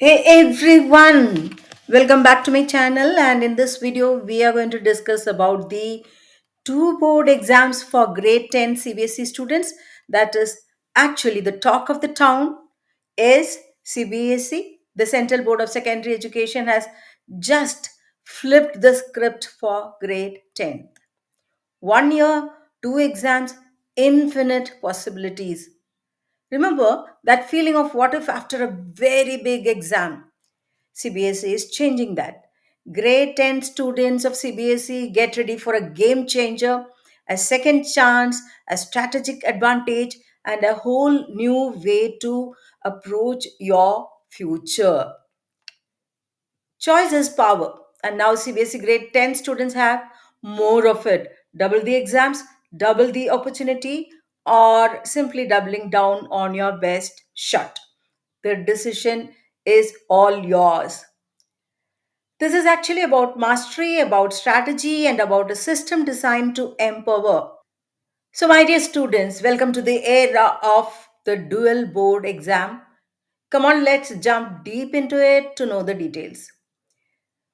Hey everyone, welcome back to my channel, and in this video we are going to discuss about the two board exams for grade 10 CBSE students. That is actually the talk of the town is CBSE. The Central Board of Secondary Education has just flipped the script for grade 10. 1 year, two exams, infinite possibilities. Remember that feeling of what if after a very big exam? CBSE is changing that. Grade 10 students of CBSE get ready for a game changer, a second chance, a strategic advantage, and a whole new way to approach your future. Choice is power, and now CBSE grade 10 students have more of it. Double the exams, double the opportunity, or simply doubling down on your best shot. The decision is all yours. This is actually about mastery, about strategy, and about a system designed to empower. So, my dear students, welcome to the era of the dual board exam. Come on, let's jump deep into it to know the details.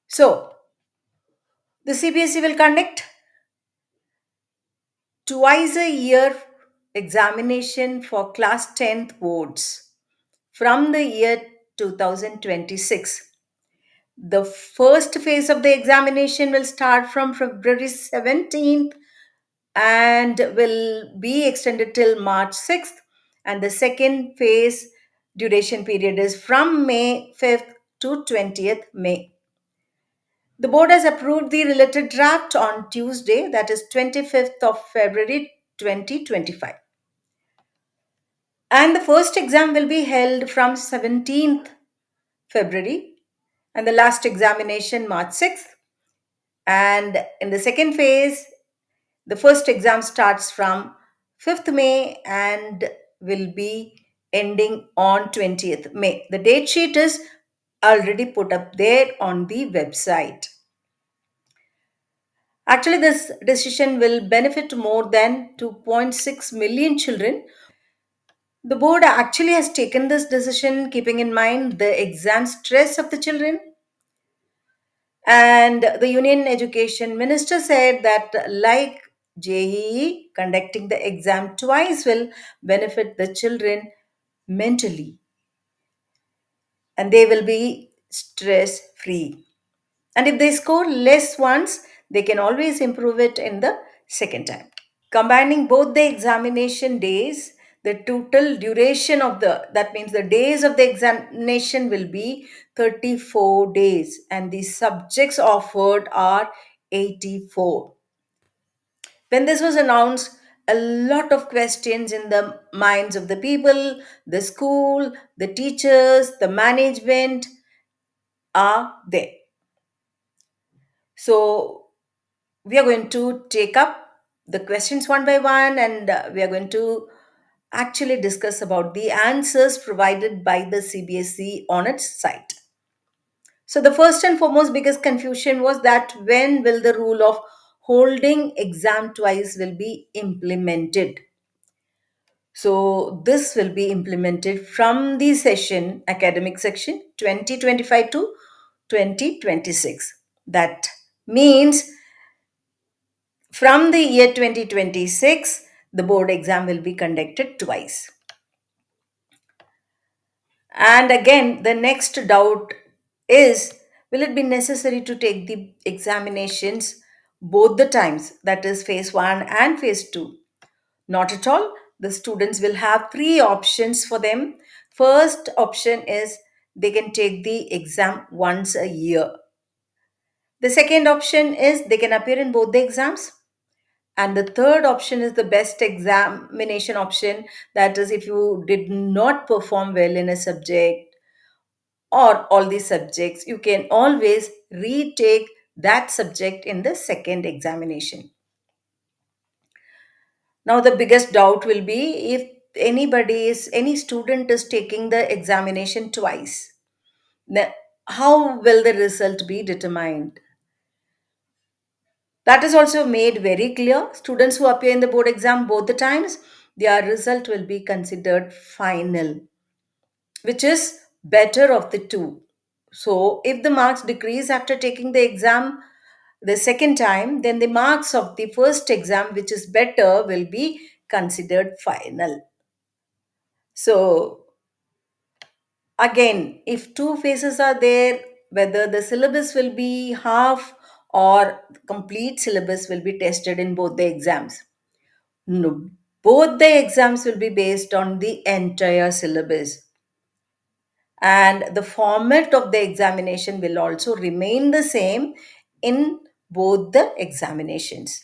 So, the CBSE will conduct twice a year examination for class 10th boards from the year 2026. The first phase of the examination will start from February 17th and will be extended till March 6th. And the second phase duration period is from May 5th to 20th May. The board has approved the related draft on Tuesday, that is 25th of February 2025. And the first exam will be held from 17th February and the last examination March 6th. And in the second phase, the first exam starts from 5th May and will be ending on 20th May. The date sheet is already put up there on the website. Actually, this decision will benefit more than 2.6 million children. The board actually has taken this decision keeping in mind the exam stress of the children. And the Union Education Minister said that, like JEE, conducting the exam twice will benefit the children mentally and they will be stress free. And if they score less once, they can always improve it in the second time. Combining both the examination days, the total duration of that means the days of the examination will be 34 days and the subjects offered are 84. When this was announced, a lot of questions in the minds of the people, the school, the teachers, the management are there. So we are going to take up the questions one by one, and we are going to actually discuss about the answers provided by the CBSE on its site. So the first and foremost biggest confusion was that when will the rule of holding exam twice will be implemented? So this will be implemented from the session academic section 2025 to 2026. That means from the year 2026, the board exam will be conducted twice. And again, the next doubt is, will it be necessary to take the examinations both the times, that is, phase 1 and phase 2? Not at all. The students will have three options for them. First option is they can take the exam once a year. The second option is they can appear in both the exams. And the third option is the best examination option. That is, if you did not perform well in a subject or all these subjects, you can always retake that subject in the second examination. Now, the biggest doubt will be if any student is taking the examination twice, then how will the result be determined? That is also made very clear. Students who appear in the board exam both the times, their result will be considered final, which is better of the two. So if the marks decrease after taking the exam the second time, then the marks of the first exam, which is better, will be considered final. So again, if two phases are there, whether the syllabus will be half or complete syllabus will be tested in both the exams. No, both the exams will be based on the entire syllabus, and the format of the examination will also remain the same in both the examinations.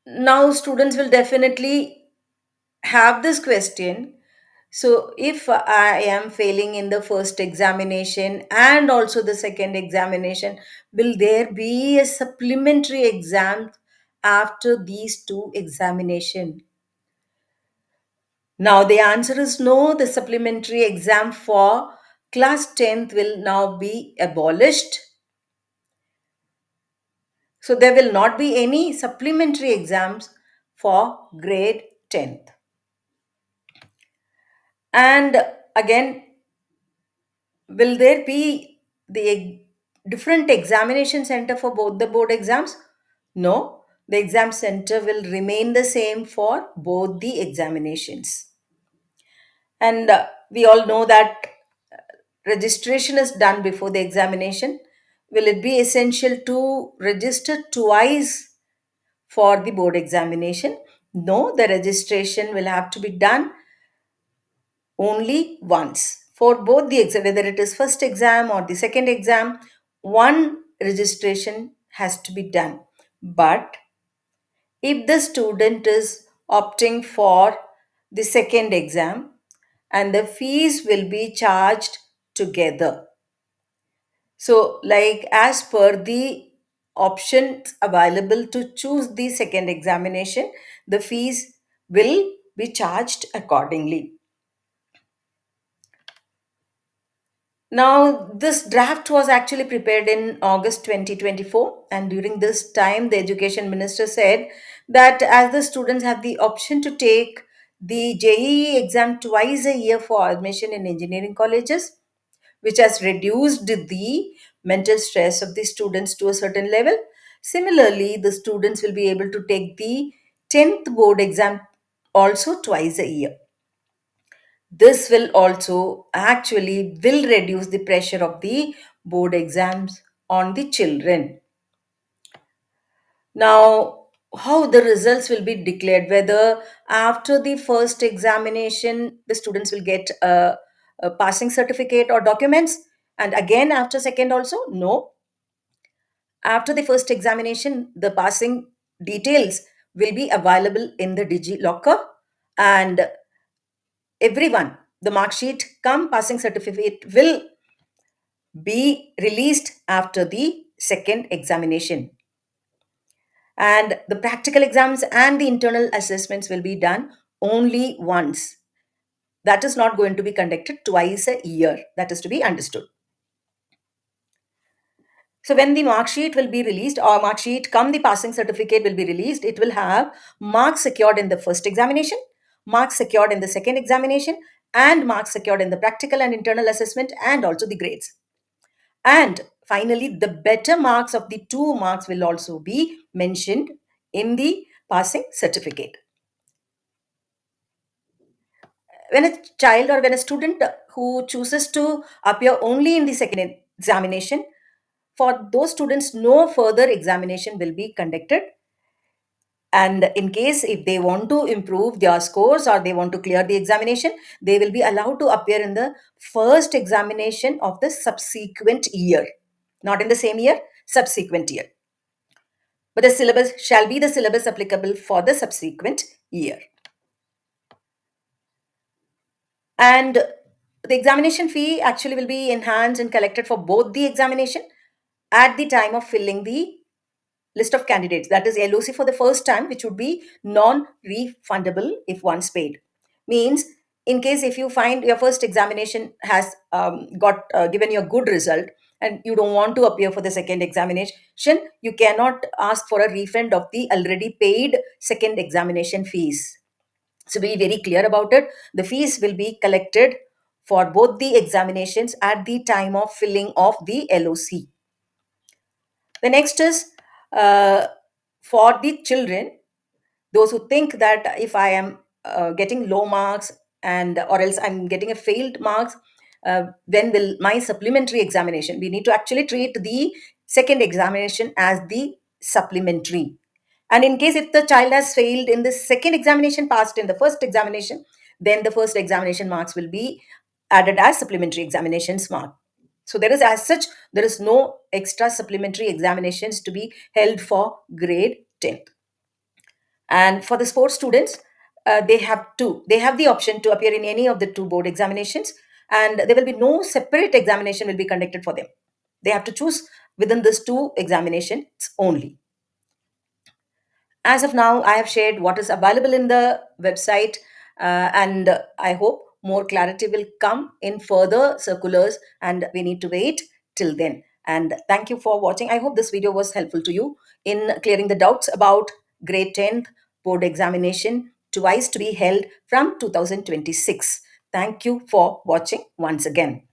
Now students will definitely have this question. So if I am failing in the first examination and also the second examination, will there be a supplementary exam after these two examination? Now the answer is no. The supplementary exam for class 10th will now be abolished. So there will not be any supplementary exams for grade 10th. And again, will there be the different examination center for both the board exams? No, the exam center will remain the same for both the examinations. And we all know that registration is done before the examination. Will it be essential to register twice for the board examination? No, the registration will have to be done only once for both the exam, whether it is first exam or the second exam. One registration has to be done. But if the student is opting for the second exam, and the fees will be charged together. So, like as per the options available to choose the second examination, the fees will be charged accordingly. Now, this draft was actually prepared in August 2024, and during this time, the education minister said that as the students have the option to take the JEE exam twice a year for admission in engineering colleges, which has reduced the mental stress of the students to a certain level. Similarly, the students will be able to take the 10th board exam also twice a year. This will also actually will reduce the pressure of the board exams on the children. Now, how the results will be declared, whether after the first examination the students will get a passing certificate or documents, and again after second also? No. After the first examination, the passing details will be available in the digi locker, and everyone, the mark sheet come passing certificate will be released after the second examination. And the practical exams and the internal assessments will be done only once. That is not going to be conducted twice a year. That is to be understood. So when the mark sheet will be released, or mark sheet come the passing certificate will be released, it will have marks secured in the first examination, marks secured in the second examination, and marks secured in the practical and internal assessment, and also the grades. And finally, the better marks of the two marks will also be mentioned in the passing certificate. When a child or when a student who chooses to appear only in the second examination, for those students, no further examination will be conducted. And in case if they want to improve their scores or they want to clear the examination, they will be allowed to appear in the first examination of the subsequent year. Not in the same year, subsequent year. But the syllabus shall be the syllabus applicable for the subsequent year. And the examination fee actually will be enhanced and collected for both the examination at the time of filling the list of candidates, that is LOC for the first time, which would be non-refundable if once paid. Means in case if you find your first examination has got given you a good result and you don't want to appear for the second examination, you cannot ask for a refund of the already paid second examination fees. So be very clear about it. The fees will be collected for both the examinations at the time of filling of the LOC. The next is for the children, those who think that if I am getting low marks and or else I'm getting a failed marks, when will my supplementary examination, we need to actually treat the second examination as the supplementary. And in case if the child has failed in the second examination, passed in the first examination, then the first examination marks will be added as supplementary examinations mark. So there is, as such, there is no extra supplementary examinations to be held for grade 10th. And for the sports students, they have the option to appear in any of the two board examinations, and there will be no separate examination will be conducted for them. They have to choose within these two examinations only. As of now, I have shared what is available in the website, and I hope more clarity will come in further circulars, and we need to wait till then. And thank you for watching. I hope this video was helpful to you in clearing the doubts about grade 10th board examination, twice to be held from 2026. Thank you for watching once again.